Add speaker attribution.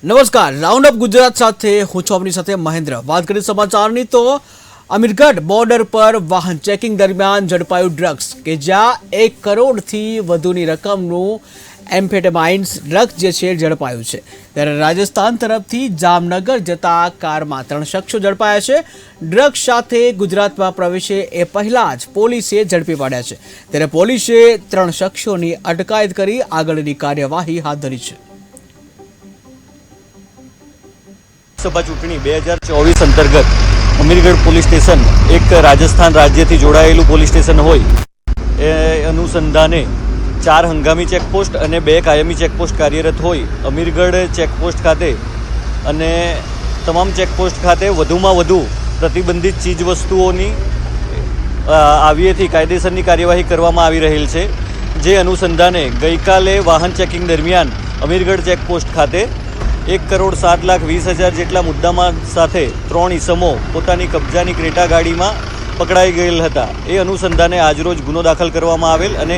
Speaker 1: નમસ્કાર, round up Gujarat સાથે હું છું આપની સાથે મહેન્દ્ર। વાત કરીએ સમાચારની તો અમીરગઢ બોર્ડર પર વાહન ચેકિંગ દરમિયાન ઝડપાયું ડ્રગ્સ કે જ્યાં 1 કરોડથી વધુની રકમનું એમ્ફેટામાઇન્સ ડ્રગ્સ જે છે ઝડપાયું છે। ત્યારે રાજસ્થાન તરફથી જામનગર જતા કારમાં 3 શખ્સો ઝડપાયા છે। ડ્રગ્સ સાથે ગુજરાતમાં પ્રવેશે એ પહેલા જ પોલીસે ઝડપી પાડ્યા છે। ત્યારે પોલીસે 3 શખ્સોની અટકાયત કરી આગળની કાર્યવાહી હાથ ધરી છે।
Speaker 2: લોકસભા ચૂંટણી 2024 અંતર્ગત અમીરગઢ પોલીસ સ્ટેશન એક રાજસ્થાન રાજ્યથી જોડાયેલું પોલીસ સ્ટેશન હોય એ અનુસંધાને 4 હંગામી ચેકપોસ્ટ અને 2 કાયમી ચેકપોસ્ટ કાર્યરત હોય। અમીરગઢ ચેકપોસ્ટ ખાતે અને તમામ ચેકપોસ્ટ ખાતે વધુમાં વધુ પ્રતિબંધિત ચીજવસ્તુઓની આવ્યેથી કાયદેસરની કાર્યવાહી કરવામાં આવી રહેલ છે। જે અનુસંધાને ગઈકાલે વાહન ચેકિંગ દરમિયાન અમીરગઢ ચેકપોસ્ટ ખાતે 1,07,20,000 જેટલા મુદ્દામાલ સાથે 3 ઈસમો પોતાની કબજાની ક્રેટા ગાડીમાં પકડાઈ ગયેલ હતા। એ અનુસંધાને આજરોજ ગુનો દાખલ કરવામાં આવેલ અને